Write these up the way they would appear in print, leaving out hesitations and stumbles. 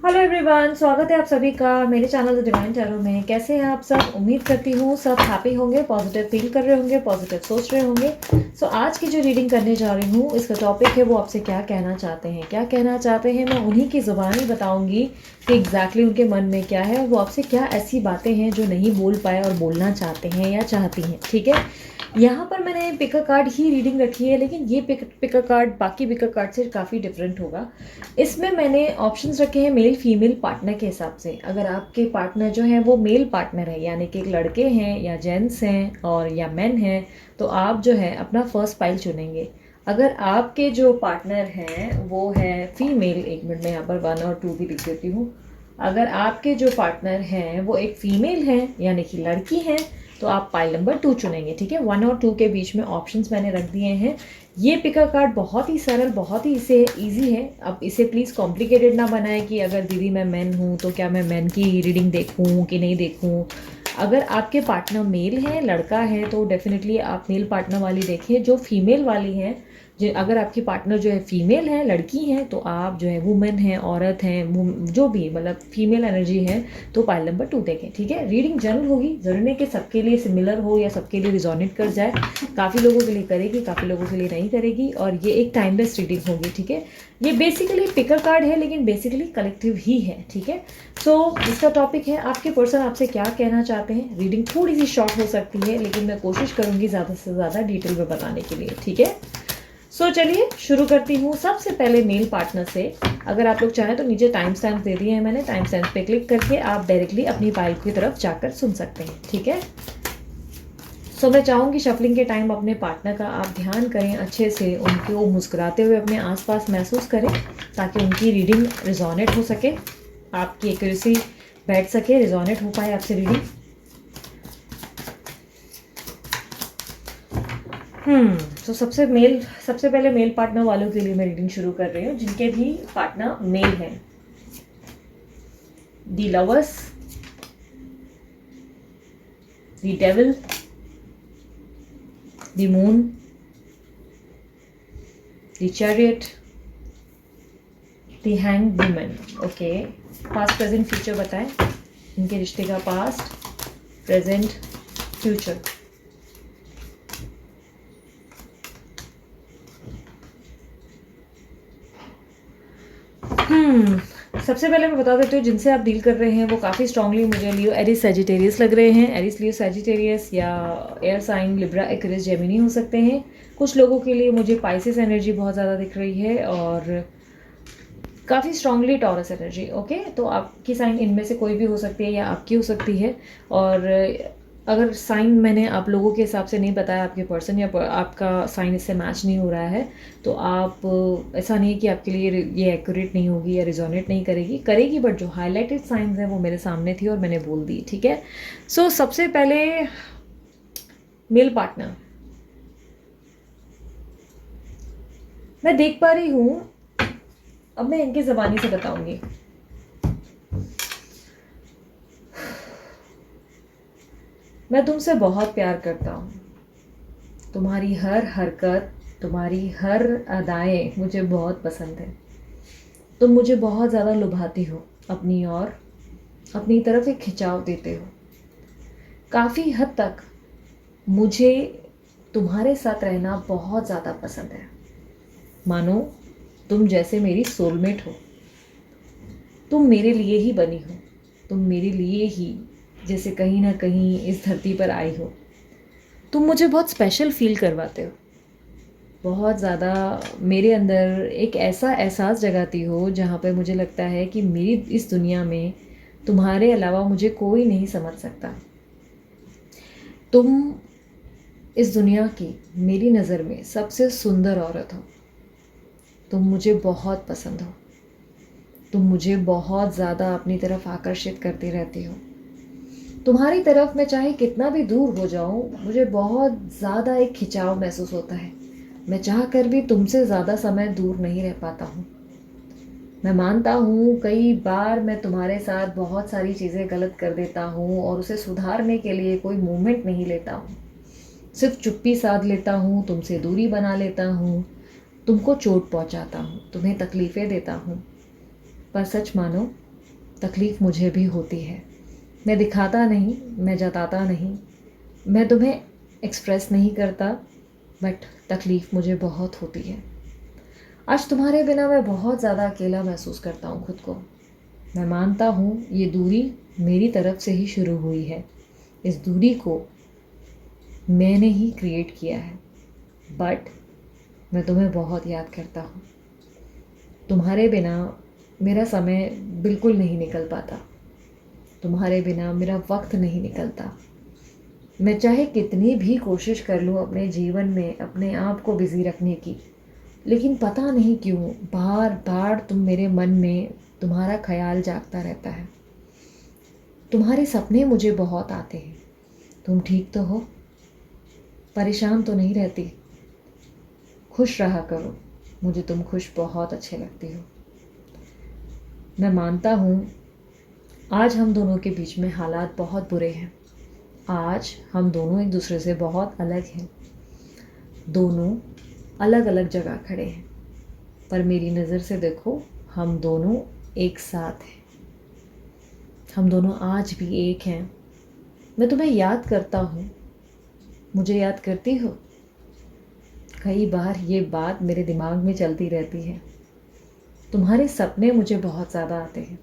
Hello everyone, स्वागत है आप सभी का मेरे चैनल द डिवाइन टैरो में। कैसे हैं आप सब? उम्मीद करती हूँ सब हैप्पी होंगे, पॉजिटिव फील कर रहे होंगे, पॉजिटिव सोच रहे होंगे। आज की जो रीडिंग करने जा रही हूँ, इसका टॉपिक है वो आपसे क्या कहना चाहते हैं। क्या कहना चाहते हैं मैं उन्हीं की ज़ुबानी बताऊँगी कि एग्जैक्टली उनके मन में क्या है और वो आपसे क्या ऐसी बातें हैं जो नहीं बोल पाए और बोलना चाहते हैं या चाहती हैं। ठीक है, यहाँ पर मैंने पिकर कार्ड ही रीडिंग रखी है, लेकिन ये पिकर कार्ड बाकी पिकर कार्ड से काफ़ी डिफरेंट होगा। इसमें मैंने ऑप्शंस रखे हैं मेल फीमेल पार्टनर के हिसाब से। अगर आपके पार्टनर जो है वो मेल पार्टनर है, यानी कि एक लड़के हैं या जेंट्स हैं और या मेन हैं, तो आप जो है अपना फर्स्ट पाइल चुनेंगे। अगर आपके जो पार्टनर हैं वो है फीमेल, एक मिनट में यहाँ पर 1 और 2 भी लिख देती हूँ। अगर आपके जो पार्टनर हैं वो एक फीमेल हैं यानी कि लड़की हैं, तो आप पाइल नंबर 2 चुनेंगे। ठीक है, 1 और 2 के बीच में ऑप्शंस मैंने रख दिए हैं। ये पिकर कार्ड बहुत ही सरल, बहुत ही इसे ईजी है। अब इसे प्लीज़ कॉम्प्लिकेटेड ना बनाएं कि अगर दीदी मैं मैन हूँ तो क्या मैं मैन की रीडिंग देखूँ कि नहीं देखूँ। अगर आपके पार्टनर मेल है, लड़का है, तो डेफिनेटली आप मेल पार्टनर वाली देखिए। जो फीमेल वाली हैं, जो अगर आपकी पार्टनर जो है फीमेल है, लड़की हैं, तो आप जो है वुमेन हैं, औरत हैं, जो भी मतलब फीमेल एनर्जी है, तो पाइल नंबर 2 देखें। ठीक है, रीडिंग जनरल होगी, जरूरी नहीं कि सबके लिए सिमिलर हो या सबके लिए रिजोनेट कर जाए। काफ़ी लोगों के लिए करेगी, काफ़ी लोगों के लिए नहीं करेगी, और ये एक टाइमलेस रीडिंग होगी। ठीक है, ये बेसिकली पिकर कार्ड है लेकिन बेसिकली कलेक्टिव ही है। ठीक है, इसका टॉपिक है आपके पर्सन आपसे क्या कहना चाहते हैं। रीडिंग थोड़ी सी शॉर्ट हो सकती है लेकिन मैं कोशिश करूंगी ज़्यादा से ज़्यादा डिटेल में बताने के लिए। ठीक है, चलिए शुरू करती हूँ। सबसे पहले मेल पार्टनर से। अगर आप लोग चाहें तो नीचे टाइम स्टैम्प दे दिए हैं मैंने, टाइम स्टैम्प पे क्लिक करके आप डायरेक्टली अपनी पाइल की तरफ जाकर सुन सकते हैं। ठीक है, मैं चाहूँगी शफलिंग के टाइम अपने पार्टनर का आप ध्यान करें अच्छे से, उनको मुस्कुराते हुए अपने आसपास महसूस करें ताकि उनकी रीडिंग रिजोनेट हो सके, आपकी एक्यूरेसी बैठ सके, रिजोनेट हो पाए आपसे रीडिंग। सबसे पहले मेल पार्टनर वालों के लिए मैं रीडिंग शुरू कर रही हूँ जिनके भी पार्टनर मेल हैं। The lovers, the devil, the moon, the chariot, the hanged woman. Okay, past present future बताएं इनके रिश्ते का, पास्ट प्रेजेंट फ्यूचर। सबसे पहले मैं बता देती हूँ जिनसे आप डील कर रहे हैं वो काफ़ी स्ट्रांगली मुझे लियो एरिस सैजिटेरियस लग रहे हैं। एरिस, लियो, सैजिटेरियस या air sign Libra, Aquarius, Gemini हो सकते हैं। कुछ लोगों के लिए मुझे पाइसेस एनर्जी बहुत ज़्यादा दिख रही है और काफ़ी स्ट्रांगली टॉरस एनर्जी। ओके, तो आपकी साइन इनमें से कोई भी हो सकती है या आपकी हो सकती है। और अगर साइन मैंने आप लोगों के हिसाब से नहीं बताया, आपके पर्सन या आपका साइन इससे मैच नहीं हो रहा है, तो आप ऐसा नहीं है कि आपके लिए ये एक्यूरेट नहीं होगी या रिजोनेट नहीं करेगी, बट जो हाईलाइटेड साइंस हैं वो मेरे सामने थी और मैंने बोल दी। ठीक है, सबसे पहले मेल पार्टनर मैं देख पा रही हूँ। अब मैं इनकी ज़बानी से बताऊंगी। मैं तुमसे बहुत प्यार करता हूँ, तुम्हारी हर हरकत, तुम्हारी हर अदाएं मुझे बहुत पसंद है। तुम मुझे बहुत ज़्यादा लुभाती हो अपनी ओर, अपनी तरफ एक खिंचाव देते हो। काफ़ी हद तक मुझे तुम्हारे साथ रहना बहुत ज़्यादा पसंद है। मानो तुम जैसे मेरी सोलमेट हो, तुम मेरे लिए ही बनी हो, तुम मेरे लिए ही जैसे कहीं ना कहीं इस धरती पर आई हो। तुम मुझे बहुत स्पेशल फील करवाते हो, बहुत ज़्यादा मेरे अंदर एक ऐसा एहसास जगाती हो जहाँ पे मुझे लगता है कि मेरी इस दुनिया में तुम्हारे अलावा मुझे कोई नहीं समझ सकता। तुम इस दुनिया की मेरी नज़र में सबसे सुंदर औरत हो। तुम मुझे बहुत पसंद हो, तुम मुझे बहुत ज़्यादा अपनी तरफ आकर्षित करती रहती हो। तुम्हारी तरफ मैं चाहे कितना भी दूर हो जाऊं, मुझे बहुत ज़्यादा एक खिंचाव महसूस होता है। मैं चाह कर भी तुमसे ज़्यादा समय दूर नहीं रह पाता हूँ। मैं मानता हूँ कई बार मैं तुम्हारे साथ बहुत सारी चीज़ें गलत कर देता हूँ और उसे सुधारने के लिए कोई मूवमेंट नहीं लेता हूँ। सिर्फ चुप्पी साध लेता हूँ, तुमसे दूरी बना लेता हूँ, तुमको चोट पहुँचाता हूँ, तुम्हें तकलीफ़ें देता हूँ। पर सच मानो, तकलीफ़ मुझे भी होती है। मैं दिखाता नहीं, मैं जताता नहीं, मैं तुम्हें एक्सप्रेस नहीं करता, बट तकलीफ़ मुझे बहुत होती है। आज तुम्हारे बिना मैं बहुत ज़्यादा अकेला महसूस करता हूँ खुद को। मैं मानता हूँ ये दूरी मेरी तरफ से ही शुरू हुई है। इस दूरी को मैंने ही क्रिएट किया है, बट मैं तुम्हें बहुत याद करता हूँ। तुम्हारे बिना मेरा समय बिल्कुल नहीं निकल पाता। तुम्हारे बिना मेरा वक्त नहीं निकलता। मैं चाहे कितनी भी कोशिश कर लूँ अपने जीवन में अपने आप को बिज़ी रखने की, लेकिन पता नहीं क्यों बार बार तुम मेरे मन में तुम्हारा ख्याल जागता रहता है। तुम्हारे सपने मुझे बहुत आते हैं। तुम ठीक तो हो? परेशान तो नहीं रहती? खुश रहा करो, मुझे तुम खुश बहुत अच्छे लगती हो। मैं मानता हूँ आज हम दोनों के बीच में हालात बहुत बुरे हैं। आज हम दोनों एक दूसरे से बहुत अलग हैं। दोनों अलग अलग जगह खड़े हैं, पर मेरी नज़र से देखो, हम दोनों एक साथ हैं। हम दोनों आज भी एक हैं। मैं तुम्हें याद करता हूँ, मुझे याद करती हो? कई बार ये बात मेरे दिमाग में चलती रहती है। तुम्हारे सपने मुझे बहुत ज़्यादा आते हैं,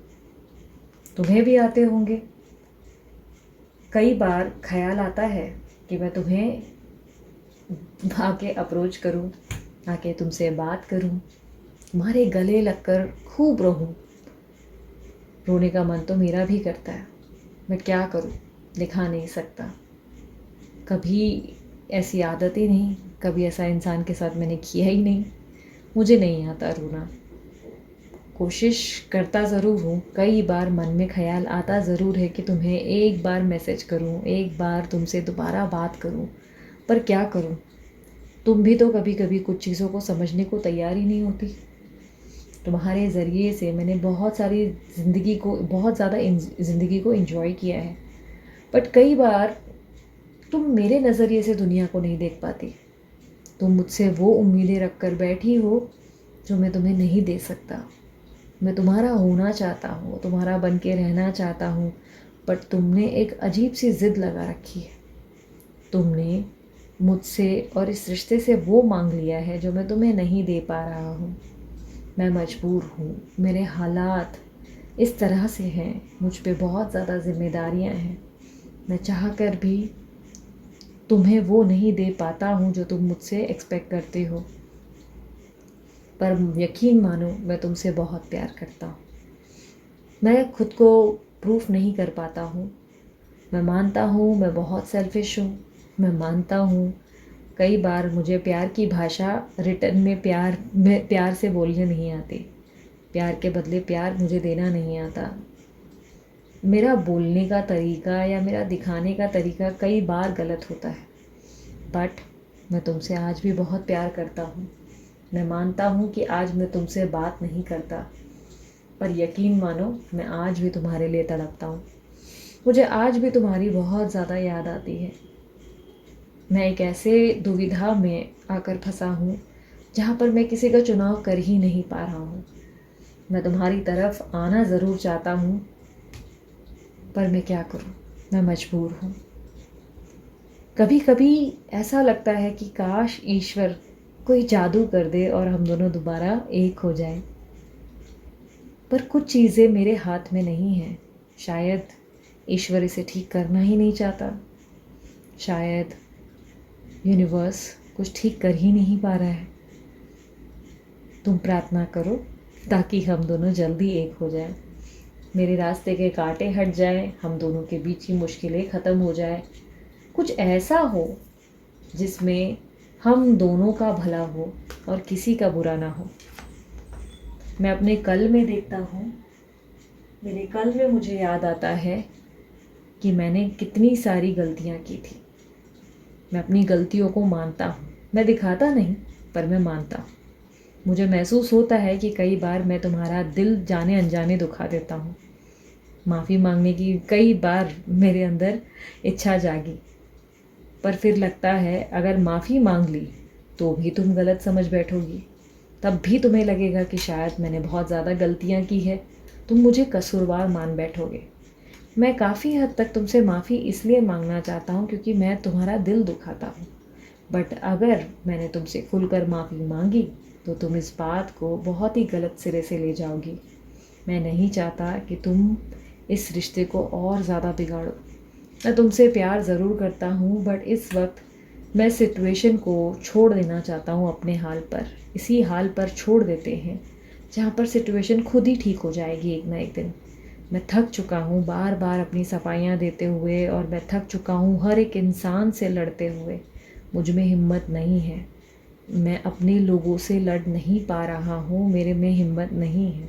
तुम्हें भी आते होंगे। कई बार ख्याल आता है कि मैं तुम्हें आके अप्रोच करूं, आके तुमसे बात करूं, तुम्हारे गले लगकर खूब रहूं। रोने का मन तो मेरा भी करता है, मैं क्या करूं, दिखा नहीं सकता। कभी ऐसी आदत ही नहीं, कभी ऐसा इंसान के साथ मैंने किया ही नहीं। मुझे नहीं आता रोना। कोशिश करता ज़रूर हूँ, कई बार मन में ख्याल आता ज़रूर है कि तुम्हें एक बार मैसेज करूँ, एक बार तुमसे दोबारा बात करूँ, पर क्या करूँ? तुम भी तो कभी कभी कुछ चीज़ों को समझने को तैयार ही नहीं होती। तुम्हारे ज़रिए से मैंने बहुत ज़्यादा ज़िंदगी को एंजॉय किया है, बट कई बार तुम मेरे नज़रिए से दुनिया को नहीं देख पाती। तुम मुझसे वो उम्मीदें रख कर बैठी हो जो मैं तुम्हें नहीं दे सकता। मैं तुम्हारा होना चाहता हूँ, तुम्हारा बन के रहना चाहता हूँ, बट तुमने एक अजीब सी ज़िद लगा रखी है। तुमने मुझसे और इस रिश्ते से वो मांग लिया है जो मैं तुम्हें नहीं दे पा रहा हूँ। मैं मजबूर हूँ, मेरे हालात इस तरह से हैं, मुझ पे बहुत ज़्यादा जिम्मेदारियाँ हैं। मैं चाह कर भी तुम्हें वो नहीं दे पाता हूँ जो तुम मुझसे एक्सपेक्ट करते हो, पर यकीन मानो मैं तुमसे बहुत प्यार करता हूँ। मैं खुद को प्रूफ नहीं कर पाता हूँ। मैं मानता हूँ मैं बहुत सेल्फिश हूँ। मैं मानता हूँ कई बार मुझे प्यार की भाषा रिटर्न में प्यार से बोलने नहीं आती। प्यार के बदले प्यार मुझे देना नहीं आता। मेरा बोलने का तरीका या मेरा दिखाने का तरीका कई बार गलत होता है, बट मैं तुमसे आज भी बहुत प्यार करता हूँ। मैं मानता हूँ कि आज मैं तुमसे बात नहीं करता, पर यकीन मानो मैं आज भी तुम्हारे लिए तड़पता हूँ। मुझे आज भी तुम्हारी बहुत ज़्यादा याद आती है। मैं एक ऐसे दुविधा में आकर फंसा हूँ जहाँ पर मैं किसी का चुनाव कर ही नहीं पा रहा हूँ। मैं तुम्हारी तरफ आना ज़रूर चाहता हूँ, पर मैं क्या करूँ, मैं मजबूर हूँ। कभी कभी ऐसा लगता है कि काश ईश्वर कोई जादू कर दे और हम दोनों दोबारा एक हो जाएं, पर कुछ चीज़ें मेरे हाथ में नहीं हैं। शायद ईश्वर इसे ठीक करना ही नहीं चाहता। शायद यूनिवर्स कुछ ठीक कर ही नहीं पा रहा है। तुम प्रार्थना करो ताकि हम दोनों जल्दी एक हो जाएं, मेरे रास्ते के कांटे हट जाएं, हम दोनों के बीच की मुश्किलें ख़त्म हो जाए। कुछ ऐसा हो जिसमें हम दोनों का भला हो और किसी का बुरा ना हो। मैं अपने कल में देखता हूँ, मेरे कल में मुझे याद आता है कि मैंने कितनी सारी गलतियाँ की थी। मैं अपनी गलतियों को मानता हूँ। मैं दिखाता नहीं, पर मैं मानता हूँ। मुझे महसूस होता है कि कई बार मैं तुम्हारा दिल जाने अनजाने दुखा देता हूँ। माफ़ी मांगने की कई बार मेरे अंदर इच्छा जागी, पर फिर लगता है अगर माफ़ी मांग ली तो भी तुम गलत समझ बैठोगी। तब भी तुम्हें लगेगा कि शायद मैंने बहुत ज़्यादा गलतियाँ की है, तुम मुझे कसूरवार मान बैठोगे। मैं काफ़ी हद तक तुमसे माफ़ी इसलिए मांगना चाहता हूँ क्योंकि मैं तुम्हारा दिल दुखाता हूँ, बट अगर मैंने तुमसे खुलकर माफ़ी मांगी तो तुम इस बात को बहुत ही गलत सिरे से ले जाओगी। मैं नहीं चाहता कि तुम इस रिश्ते को और ज़्यादा बिगाड़ो। मैं तुमसे प्यार ज़रूर करता हूँ, बट इस वक्त मैं सिचुएशन को छोड़ देना चाहता हूँ अपने हाल पर। इसी हाल पर छोड़ देते हैं जहाँ पर सिचुएशन खुद ही ठीक हो जाएगी एक ना एक दिन। मैं थक चुका हूँ बार बार अपनी सफाइयाँ देते हुए, और मैं थक चुका हूँ हर एक इंसान से लड़ते हुए। मुझ में हिम्मत नहीं है, मैं अपने लोगों से लड़ नहीं पा रहा हूँ, मेरे में हिम्मत नहीं है।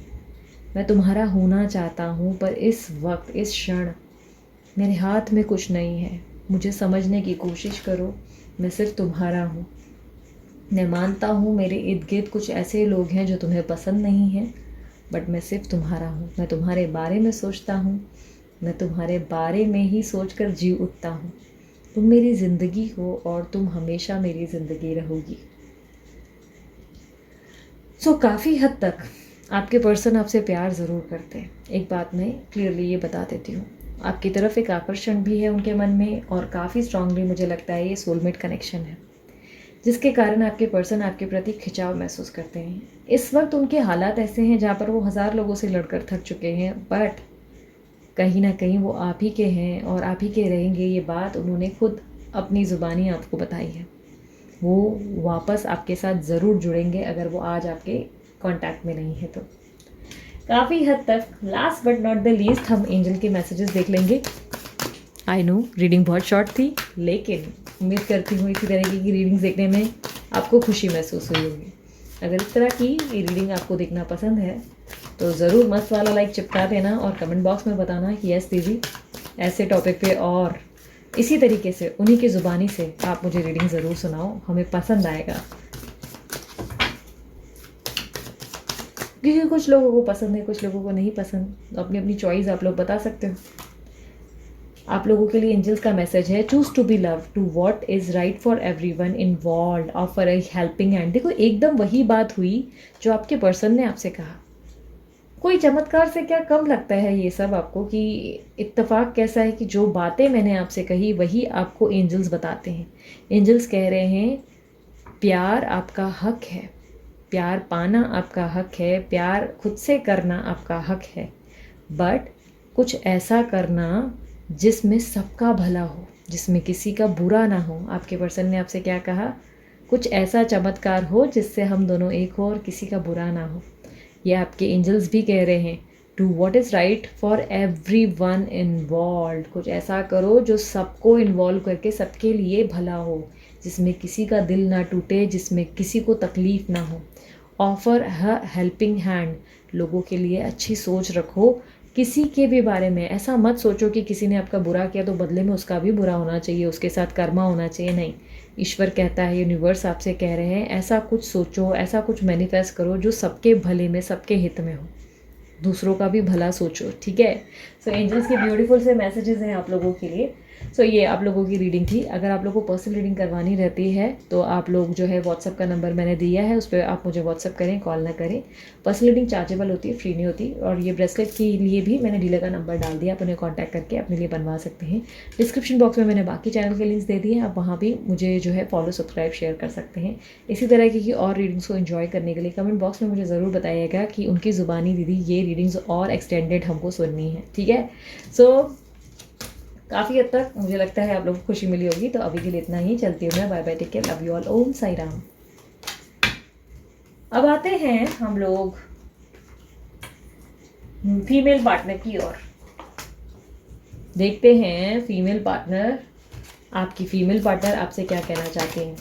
मैं तुम्हारा होना चाहता हूँ, पर इस वक्त इस क्षण मेरे हाथ में कुछ नहीं है। मुझे समझने की कोशिश करो, मैं सिर्फ तुम्हारा हूँ। मैं मानता हूँ मेरे इर्द गिर्द कुछ ऐसे लोग हैं जो तुम्हें पसंद नहीं हैं, बट मैं सिर्फ तुम्हारा हूँ। मैं तुम्हारे बारे में सोचता हूँ, मैं तुम्हारे बारे में ही सोचकर जी उठता हूँ। तुम मेरी ज़िंदगी हो और तुम हमेशा मेरी ज़िंदगी रहोगी। काफ़ी हद तक आपके पर्सन आपसे प्यार ज़रूर करते हैं। एक बात मैं क्लियरली ये बता देती हूँ, आपकी तरफ एक आकर्षण भी है उनके मन में, और काफ़ी स्ट्रांगली मुझे लगता है ये सोलमेट कनेक्शन है, जिसके कारण आपके पर्सन आपके प्रति खिंचाव महसूस करते हैं। इस वक्त उनके हालात ऐसे हैं जहाँ पर वो 1000 लोगों से लड़कर थक चुके हैं, बट कहीं ना कहीं वो आप ही के हैं और आप ही के रहेंगे। ये बात उन्होंने खुद अपनी ज़ुबानी आपको बताई है। वो वापस आपके साथ ज़रूर जुड़ेंगे अगर वो आज आपके कांटेक्ट में नहीं है तो। काफ़ी हद तक last but not the least हम एंजल के मैसेजेस देख लेंगे। आई नो रीडिंग बहुत शॉर्ट थी, लेकिन उम्मीद करती हूँ इसी तरीके की रीडिंग्स देखने में आपको खुशी महसूस हुई होगी। अगर इस तरह की ये रीडिंग आपको देखना पसंद है तो ज़रूर मस्त वाला लाइक चिपका देना, और कमेंट बॉक्स में बताना कि यस दीदी ऐसे टॉपिक पे और इसी तरीके से उन्हीं की ज़ुबानी से आप मुझे रीडिंग ज़रूर सुनाओ, हमें पसंद आएगा। क्योंकि कुछ लोगों को पसंद है, कुछ लोगों को नहीं पसंद। अपनी अपनी चॉइस आप लोग बता सकते हो। आप लोगों के लिए एंजल्स का मैसेज है, choose to be love to what is right for everyone involved, offer a helping hand. देखो एकदम वही बात हुई जो आपके पर्सन ने आपसे कहा। कोई चमत्कार से क्या कम लगता है ये सब आपको, कि इत्तेफाक कैसा है कि जो बातें मैंने आपसे कही वही आपको एंजल्स बताते हैं। एंजल्स कह रहे हैं प्यार आपका हक है, प्यार पाना आपका हक है, प्यार खुद से करना आपका हक है, बट कुछ ऐसा करना जिसमें सबका भला हो, जिसमें किसी का बुरा ना हो। आपके पर्सन ने आपसे क्या कहा, कुछ ऐसा चमत्कार हो जिससे हम दोनों एक हो और किसी का बुरा ना हो। ये आपके एंजल्स भी कह रहे हैं, do what is right for every one involve. कुछ ऐसा करो जो सबको इन्वॉल्व करके सबके लिए भला हो, जिसमें किसी का दिल ना टूटे, जिसमें किसी को तकलीफ़ ना हो। ऑफर अ हेल्पिंग हैंड, लोगों के लिए अच्छी सोच रखो। किसी के भी बारे में ऐसा मत सोचो कि किसी ने आपका बुरा किया तो बदले में उसका भी बुरा होना चाहिए, उसके साथ कर्मा होना चाहिए। नहीं, ईश्वर कहता है, यूनिवर्स आपसे कह रहे हैं ऐसा कुछ सोचो, ऐसा कुछ मैनिफेस्ट करो जो सबके भले में, सबके हित में हो। दूसरों का भी भला सोचो, ठीक है। सो एंजल्स के ब्यूटीफुल से मैसेजेस हैं आप लोगों के लिए। सो ये आप लोगों की रीडिंग थी। अगर आप लोगों को पर्सनल रीडिंग करवानी रहती है तो आप लोग जो है व्हाट्सअप का नंबर मैंने दिया है, उस पर आप मुझे व्हाट्सअप करें, कॉल ना करें। पर्सनल रीडिंग चार्जेबल होती है, फ्री नहीं होती। और ये ब्रेसलेट के लिए भी मैंने डीलर का नंबर डाल दिया, आप उन्हें कॉन्टैक्ट करके अपने लिए बनवा सकते हैं। डिस्क्रिप्शन बॉक्स में मैंने बाकी चैनल के लिंक्स दे दिए हैं, आप वहाँ भी मुझे जो है फॉलो, सब्सक्राइब, शेयर कर सकते हैं। इसी तरह की और रीडिंग्स को एंजॉय करने के लिए कमेंट बॉक्स में मुझे ज़रूर बताइएगा कि उनकी ज़ुबानी दीदी ये रीडिंग्स और एक्सटेंडेड हमको सुननी है, ठीक है। सो काफ़ी हद तक मुझे लगता है आप लोगों को खुशी मिली होगी। तो अभी के लिए इतना ही, चलती हूँ मैं। Bye bye, take care, love you all, Om Sai Ram. अब आते हैं हम लोग फीमेल पार्टनर की ओर। देखते हैं फीमेल पार्टनर, आपकी फीमेल पार्टनर आपसे क्या कहना चाहते हैं।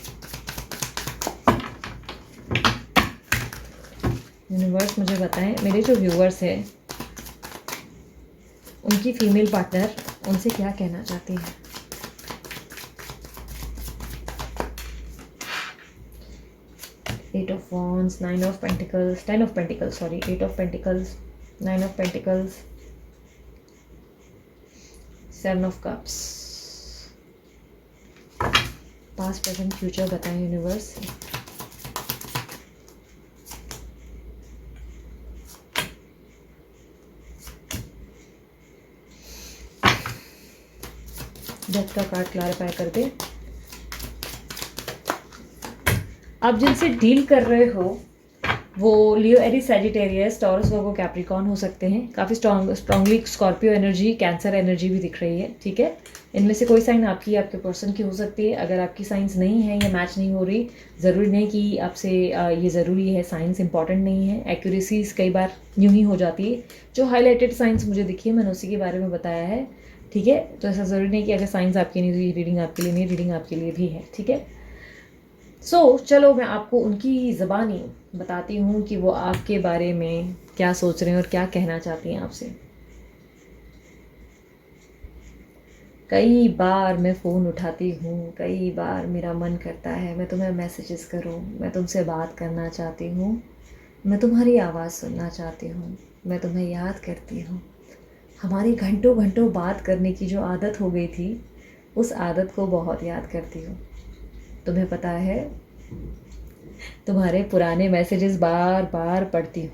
यूनिवर्स मुझे बताएं, मेरे जो व्यूअर्स हैं उनकी फीमेल पार्टनर उनसे क्या कहना चाहती हैं। Eight of wands, 9 of pentacles, 10 of pentacles, sorry 8 of pentacles, 9 of pentacles, 7 of cups. Past present future बताएं यूनिवर्स। डेथ का कार्ड क्लैरिफाई कर दे। आप जिनसे डील कर रहे हो वो Leo, Aries, Sagittarius, Taurus, Virgo, Capricorn हो सकते हैं। काफ़ी strongly Scorpio energy, Cancer energy भी दिख रही है। ठीक है, इनमें से कोई साइन आपकी, आपके पर्सन की हो सकती है। अगर आपकी साइंस नहीं है या मैच नहीं हो रही, ज़रूरी नहीं कि आपसे ये ज़रूरी है, साइंस इंपॉर्टेंट नहीं है। एक्यूरेसीज कई बार यूँ ही हो जाती है। जो हाईलाइटेड साइंस मुझे दिखी है मैंने उसी के बारे में बताया है। ठीक है, तो ऐसा ज़रूरी नहीं कि अगर साइंस आपकी नहीं हुई, रीडिंग आपके लिए नहीं, रीडिंग आपके लिए भी है। ठीक है, चलो मैं आपको उनकी ज़बानी बताती हूँ कि वो आपके बारे में क्या सोच रहे हैं और क्या कहना चाहती हैं आपसे। कई बार मैं फ़ोन उठाती हूँ, कई बार मेरा मन करता है मैं तुम्हें मैसेजेस करूँ, मैं तुमसे बात करना चाहती हूँ, मैं तुम्हारी आवाज़ सुनना चाहती हूँ, मैं तुम्हें याद करती हूँ। हमारी घंटों घंटों बात करने की जो आदत हो गई थी, उस आदत को बहुत याद करती हूँ। तुम्हें पता है, तुम्हारे पुराने मैसेजेस बार बार पढ़ती हूँ।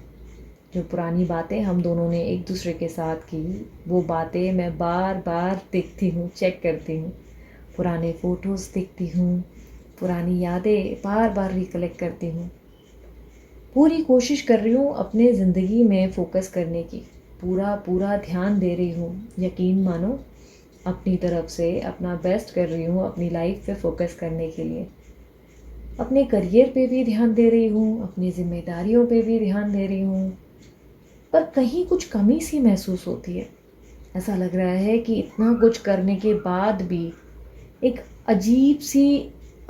जो पुरानी बातें हम दोनों ने एक दूसरे के साथ की, वो बातें मैं बार बार देखती हूँ, चेक करती हूँ। पुराने फ़ोटोज़ देखती हूँ, पुरानी यादें बार बार रिकलेक्ट करती हूँ। पूरी कोशिश कर रही हूँ अपने ज़िंदगी में फ़ोकस करने की, पूरा पूरा ध्यान दे रही हूँ। यकीन मानो, अपनी तरफ से अपना बेस्ट कर रही हूँ अपनी लाइफ पे फ़ोकस करने के लिए। अपने करियर पे भी ध्यान दे रही हूँ, अपनी ज़िम्मेदारियों पे भी ध्यान दे रही हूँ, पर कहीं कुछ कमी सी महसूस होती है। ऐसा लग रहा है कि इतना कुछ करने के बाद भी एक अजीब सी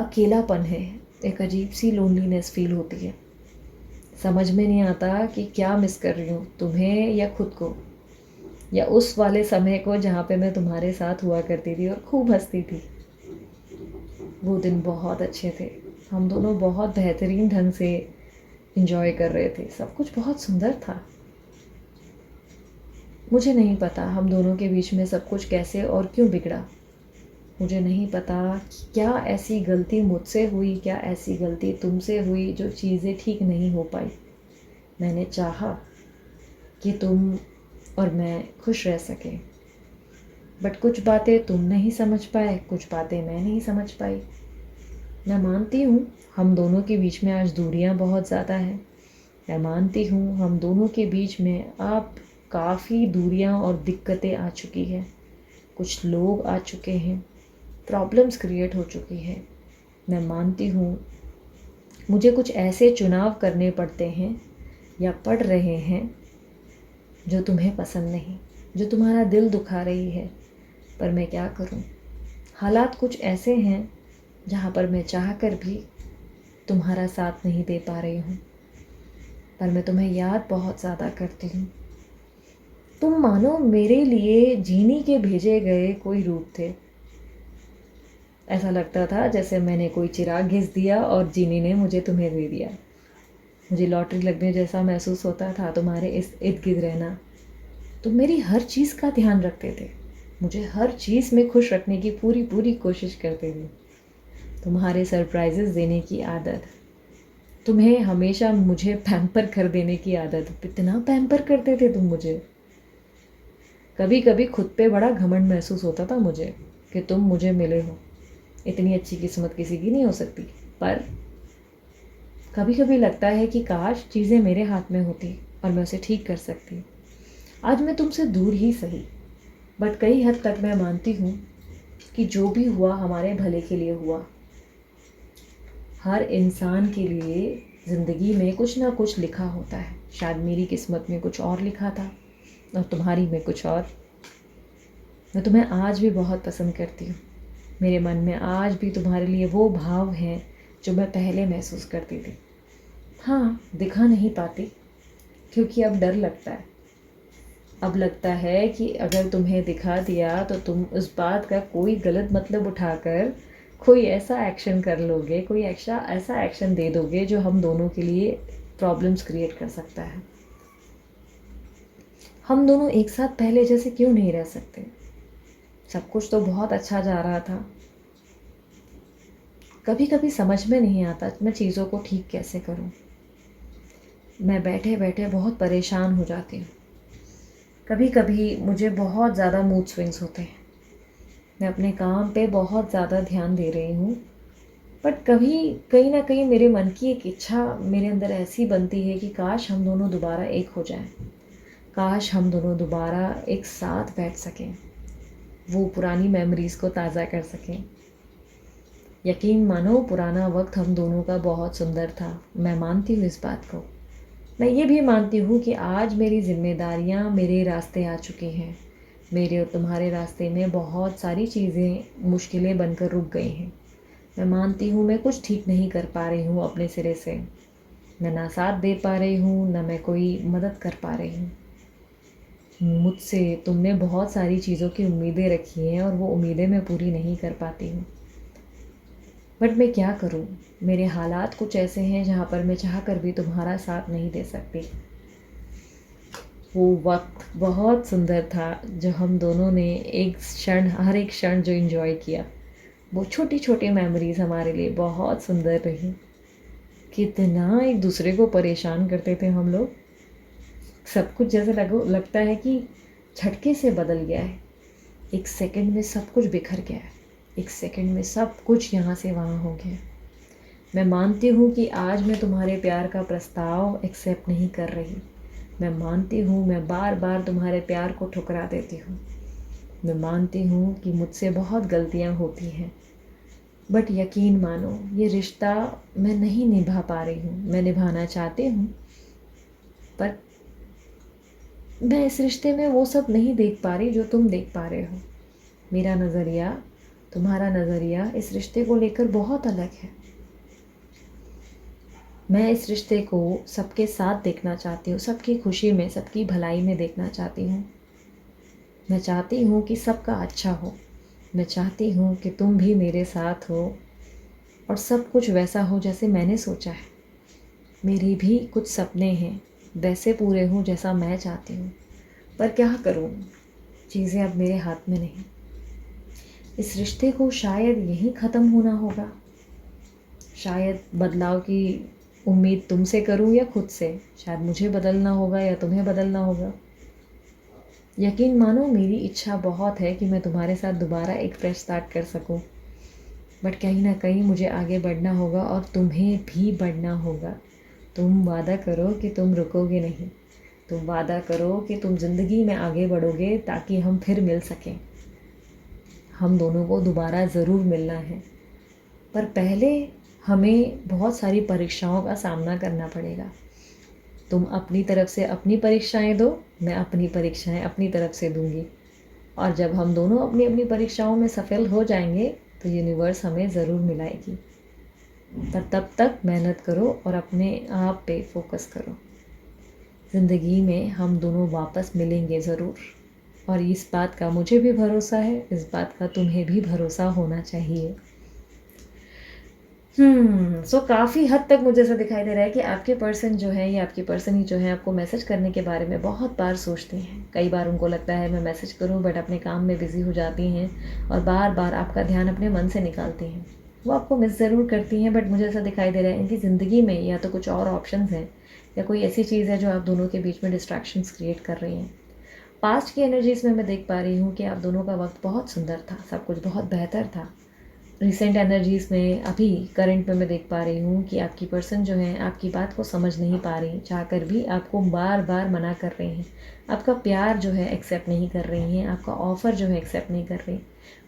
अकेलापन है, एक अजीब सी लोनलीनेस फील होती है। समझ में नहीं आता कि क्या मिस कर रही हूँ, तुम्हें या खुद को, या उस वाले समय को जहाँ पे मैं तुम्हारे साथ हुआ करती थी और खूब हंसती थी। वो दिन बहुत अच्छे थे, हम दोनों बहुत बेहतरीन ढंग से इंजॉय कर रहे थे, सब कुछ बहुत सुंदर था। मुझे नहीं पता हम दोनों के बीच में सब कुछ कैसे और क्यों बिगड़ा। मुझे नहीं पता कि क्या ऐसी गलती मुझसे हुई, क्या ऐसी गलती तुमसे हुई जो चीज़ें ठीक नहीं हो पाई। मैंने चाहा कि तुम और मैं खुश रह सकें, बट कुछ बातें तुम नहीं समझ पाए, कुछ बातें मैं नहीं समझ पाई। मैं मानती हूँ हम दोनों के बीच में आज दूरियाँ बहुत ज़्यादा हैं। मैं मानती हूँ हम दोनों के बीच में अब काफ़ी दूरियाँ और दिक्कतें आ चुकी हैं। कुछ लोग आ चुके हैं, प्रॉब्लम्स क्रिएट हो चुकी हैं। मैं मानती हूँ मुझे कुछ ऐसे चुनाव करने पड़ते हैं या पड़ रहे हैं जो तुम्हें पसंद नहीं, जो तुम्हारा दिल दुखा रही है, पर मैं क्या करूँ। हालात कुछ ऐसे हैं जहाँ पर मैं चाह कर भी तुम्हारा साथ नहीं दे पा रही हूँ, पर मैं तुम्हें याद बहुत ज़्यादा करती हूँ। तुम मानो मेरे लिए जीनी के भेजे गए कोई रूप थे। ऐसा लगता था जैसे मैंने कोई चिराग घिस दिया और जीनी ने मुझे तुम्हें दे दिया। मुझे लॉटरी लगने जैसा महसूस होता था तुम्हारे इस इर्द गिर्द रहना। तुम मेरी हर चीज़ का ध्यान रखते थे, मुझे हर चीज़ में खुश रखने की पूरी पूरी कोशिश करते थे। तुम्हारे सरप्राइजेस देने की आदत, तुम्हें हमेशा मुझे पैम्पर कर देने की आदत, इतना पैम्पर करते थे तुम मुझे। कभी कभी खुद पे बड़ा घमंड महसूस होता था मुझे कि तुम मुझे मिले हो। इतनी अच्छी किस्मत किसी की नहीं हो सकती, पर कभी कभी लगता है कि काश चीज़ें मेरे हाथ में होती और मैं उसे ठीक कर सकती। आज मैं तुमसे दूर ही सही, बट कई हद तक मैं मानती हूँ कि जो भी हुआ हमारे भले के लिए हुआ। हर इंसान के लिए ज़िंदगी में कुछ ना कुछ लिखा होता है। शायद मेरी किस्मत में कुछ और लिखा था और तुम्हारी में कुछ और। मैं तुम्हें आज भी बहुत पसंद करती हूँ। मेरे मन में आज भी तुम्हारे लिए वो भाव हैं जो मैं पहले महसूस करती थी। हाँ, दिखा नहीं पाती क्योंकि अब डर लगता है। अब लगता है कि अगर तुम्हें दिखा दिया तो तुम उस बात का कोई गलत मतलब उठाकर कोई ऐसा एक्शन कर लोगे, कोई ऐसा एक्शन दे दोगे जो हम दोनों के लिए प्रॉब्लम्स क्रिएट कर सकता है। हम दोनों एक साथ पहले जैसे क्यों नहीं रह सकते। सब कुछ तो बहुत अच्छा जा रहा था। कभी कभी समझ में नहीं आता मैं चीज़ों को ठीक कैसे करूं। मैं बैठे बैठे बहुत परेशान हो जाती हूँ। कभी कभी मुझे बहुत ज़्यादा मूड स्विंग्स होते हैं। मैं अपने काम पे बहुत ज़्यादा ध्यान दे रही हूँ, बट कभी कहीं ना कहीं मेरे मन की एक इच्छा मेरे अंदर ऐसी बनती है कि काश हम दोनों दोबारा एक हो जाएं, काश हम दोनों दोबारा एक साथ बैठ सकें, वो पुरानी मेमोरीज़ को ताज़ा कर सकें। यकीन मानो पुराना वक्त हम दोनों का बहुत सुंदर था, मैं मानती हूँ इस बात को। मैं ये भी मानती हूँ कि आज मेरी जिम्मेदारियाँ मेरे रास्ते आ चुकी हैं। मेरे और तुम्हारे रास्ते में बहुत सारी चीज़ें मुश्किलें बनकर रुक गई हैं। मैं मानती हूँ मैं कुछ ठीक नहीं कर पा रही हूँ अपने सिरे से। मैं ना साथ दे पा रही हूँ, ना मैं कोई मदद कर पा रही हूँ। मुझसे तुमने बहुत सारी चीज़ों की उम्मीदें रखी हैं और वो उम्मीदें मैं पूरी नहीं कर पाती हूँ। बट मैं क्या करूँ, मेरे हालात कुछ ऐसे हैं जहाँ पर मैं चाह कर भी तुम्हारा साथ नहीं दे सकती। वो वक्त बहुत सुंदर था जो हम दोनों ने एक क्षण, हर एक क्षण जो एंजॉय किया, वो छोटी छोटी मेमोरीज हमारे लिए बहुत सुंदर रही। कितना एक दूसरे को परेशान करते थे हम लोग। सब कुछ जैसे लगता है कि झटके से बदल गया है। एक सेकंड में सब कुछ बिखर गया है, एक सेकंड में सब कुछ यहाँ से वहाँ हो गया। मैं मानती हूँ कि आज मैं तुम्हारे प्यार का प्रस्ताव एक्सेप्ट नहीं कर रही। मैं मानती हूँ मैं बार बार तुम्हारे प्यार को ठुकरा देती हूँ। मैं मानती हूँ कि मुझसे बहुत गलतियाँ होती हैं, बट यकीन मानो ये रिश्ता मैं नहीं निभा पा रही हूँ। मैं निभाना चाहती हूँ, पर मैं इस रिश्ते में वो सब नहीं देख पा रही जो तुम देख पा रहे हो। मेरा नज़रिया, तुम्हारा नज़रिया इस रिश्ते को लेकर बहुत अलग है। मैं इस रिश्ते को सबके साथ देखना चाहती हूँ, सबकी खुशी में, सबकी भलाई में देखना चाहती हूँ। मैं चाहती हूँ कि सबका अच्छा हो। मैं चाहती हूँ कि तुम भी मेरे साथ हो और सब कुछ वैसा हो जैसे मैंने सोचा है। मेरी भी कुछ सपने हैं, वैसे पूरे हों जैसा मैं चाहती हूँ, पर क्या करूँ, चीज़ें अब मेरे हाथ में नहीं। इस रिश्ते को शायद यहीं ख़त्म होना होगा। शायद बदलाव की उम्मीद तुमसे करूं या खुद से। शायद मुझे बदलना होगा या तुम्हें बदलना होगा। यकीन मानो मेरी इच्छा बहुत है कि मैं तुम्हारे साथ दोबारा एक फ्रेश स्टार्ट कर सकूं, बट कहीं ना कहीं मुझे आगे बढ़ना होगा और तुम्हें भी बढ़ना होगा। तुम वादा करो कि तुम रुकोगे नहीं। तुम वादा करो कि तुम ज़िंदगी में आगे बढ़ोगे ताकि हम फिर मिल सकें। हम दोनों को दोबारा ज़रूर मिलना है, पर पहले हमें बहुत सारी परीक्षाओं का सामना करना पड़ेगा। तुम अपनी तरफ से अपनी परीक्षाएं दो, मैं अपनी परीक्षाएं अपनी तरफ से दूंगी, और जब हम दोनों अपनी अपनी परीक्षाओं में सफल हो जाएंगे तो यूनिवर्स हमें ज़रूर मिलाएगी। पर तब तक मेहनत करो और अपने आप पे फोकस करो। ज़िंदगी में हम दोनों वापस मिलेंगे ज़रूर, और इस बात का मुझे भी भरोसा है, इस बात का तुम्हें भी भरोसा होना चाहिए। सो काफ़ी हद तक मुझे ऐसा दिखाई दे रहा है कि आपके पर्सन जो है या आपकी पर्सन ही जो है आपको मैसेज करने के बारे में बहुत बार सोचती हैं। कई बार उनको लगता है मैं मैसेज करूं, बट अपने काम में बिज़ी हो जाती हैं और बार बार आपका ध्यान अपने मन से निकालती हैं। वो आपको मिस ज़रूर करती हैं, बट मुझे ऐसा दिखाई दे रहा है इनकी ज़िंदगी में या तो कुछ और ऑप्शंस हैं या कोई ऐसी चीज़ है जो आप दोनों के बीच में डिस्ट्रैक्शंस क्रिएट कर रही हैं। पास्ट की एनर्जीज़ में मैं देख पा रही हूँ कि आप दोनों का वक्त बहुत सुंदर था, सब कुछ बहुत बेहतर था। रिसेंट एनर्जीज़ में, अभी करंट में मैं देख पा रही हूँ कि आपकी पर्सन जो है आपकी बात को समझ नहीं पा रही, चाहकर भी आपको बार बार मना कर रही हैं। आपका प्यार जो है एक्सेप्ट नहीं कर रही हैं, आपका ऑफ़र जो है एक्सेप्ट नहीं कर रही।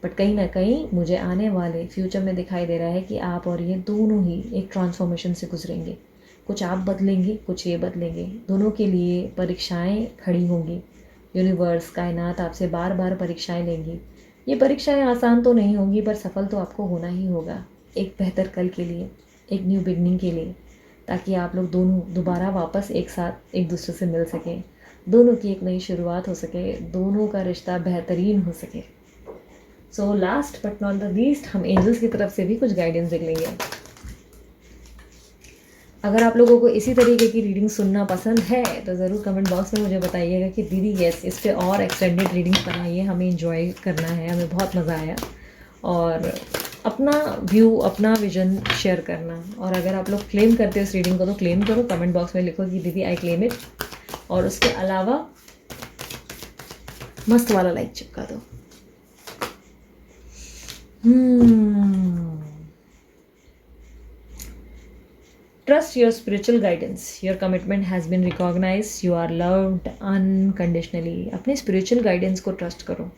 बट कहीं ना कहीं मुझे आने वाले फ्यूचर में दिखाई दे रहा है कि आप और ये दोनों ही एक ट्रांसफॉर्मेशन से गुजरेंगे। कुछ आप बदलेंगे, कुछ ये बदलेंगे। दोनों के लिए परीक्षाएँ खड़ी होंगी। यूनिवर्स, कायनात आपसे बार बार परीक्षाएँ लेंगी। ये परीक्षाएं आसान तो नहीं होंगी, पर सफल तो आपको होना ही होगा, एक बेहतर कल के लिए, एक न्यू बिगनिंग के लिए, ताकि आप लोग दोनों दोबारा वापस एक साथ एक दूसरे से मिल सकें, दोनों की एक नई शुरुआत हो सके, दोनों का रिश्ता बेहतरीन हो सके। So last but not the least, हम एंजल्स की तरफ से भी कुछ गाइडेंस देख लेंगे। अगर आप लोगों को इसी तरीके की रीडिंग सुनना पसंद है तो ज़रूर कमेंट बॉक्स में मुझे बताइएगा कि दीदी यस, इस पर और एक्सटेंडेड रीडिंग्स बनाइए, हमें इंजॉय करना है, हमें बहुत मज़ा आया। और अपना व्यू, अपना विजन शेयर करना। और अगर आप लोग क्लेम करते हो इस रीडिंग को तो क्लेम करो, कमेंट बॉक्स में लिखो कि दीदी आई क्लेम इट, और उसके अलावा मस्त वाला लाइक चिपका दो। Trust your spiritual guidance. Your commitment has been recognized. You are loved unconditionally. अपने spiritual guidance को trust करो.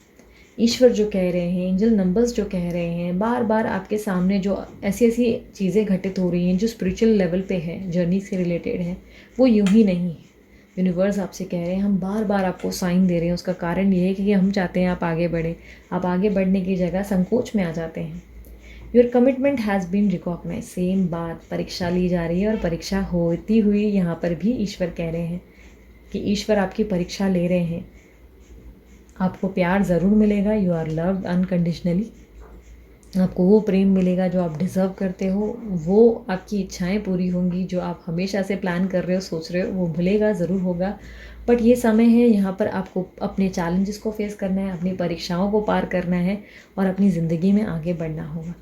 ईश्वर जो कह रहे हैं, एंजल नंबर्स जो कह रहे हैं, बार बार आपके सामने जो ऐसी ऐसी चीज़ें घटित हो रही हैं जो स्पिरिचुअल लेवल पे है, जर्नी से रिलेटेड है, वो यूं ही नहीं है. यूनिवर्स आपसे कह रहे हैं, हम बार बार आपको साइन दे रहे हैं. उसका कारण ये है कि हम चाहते हैं आप आगे बढ़ें. आप आगे बढ़ने की जगह संकोच में आ जाते हैं. Your commitment has been recognise. Same बात, परीक्षा ली जा रही है और परीक्षा होती हुई यहाँ पर भी ईश्वर कह रहे हैं कि ईश्वर आपकी परीक्षा ले रहे हैं. आपको प्यार ज़रूर मिलेगा. You are loved unconditionally. आपको वो प्रेम मिलेगा जो आप डिज़र्व करते हो. वो आपकी इच्छाएं पूरी होंगी जो आप हमेशा से प्लान कर रहे हो, सोच रहे हो, वो मिलेगा, ज़रूर होगा. बट ये समय है यहाँ पर आपको अपने चैलेंजेस को फेस करना है, अपनी परीक्षाओं को पार करना है और अपनी ज़िंदगी में आगे बढ़ना होगा.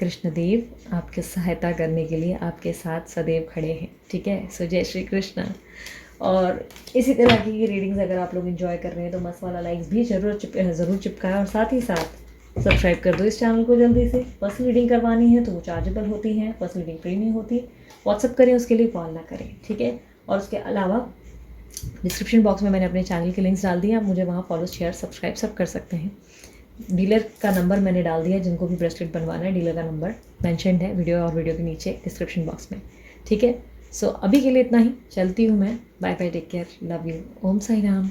कृष्णदेव आपकी सहायता करने के लिए आपके साथ सदैव खड़े हैं. ठीक है. सो जय श्री कृष्ण. और इसी तरह की रीडिंग्स अगर आप लोग एंजॉय कर रहे हैं तो मस्त वाला लाइक्स भी ज़रूर चिपकाएं और साथ ही साथ सब्सक्राइब कर दो इस चैनल को जल्दी से. पर्सनल रीडिंग करवानी है तो वो चार्जेबल होती हैं. पर्सनल रीडिंग फ्री नहीं होती. व्हाट्सअप करें, उसके लिए कॉल ना करें. ठीक है. और उसके अलावा डिस्क्रिप्शन बॉक्स में मैंने अपने चैनल के लिंक्स डाल दिए. आप मुझे वहाँ फॉलो, शेयर, सब्सक्राइब सब कर सकते हैं. डीलर का नंबर मैंने डाल दिया. जिनको भी ब्रेसलेट बनवाना है, डीलर का नंबर मैंशनड है वीडियो और वीडियो के नीचे डिस्क्रिप्शन बॉक्स में. ठीक है. सो अभी के लिए इतना ही. चलती हूँ मैं. Bye bye. Take care. Love you. Om Sai Ram.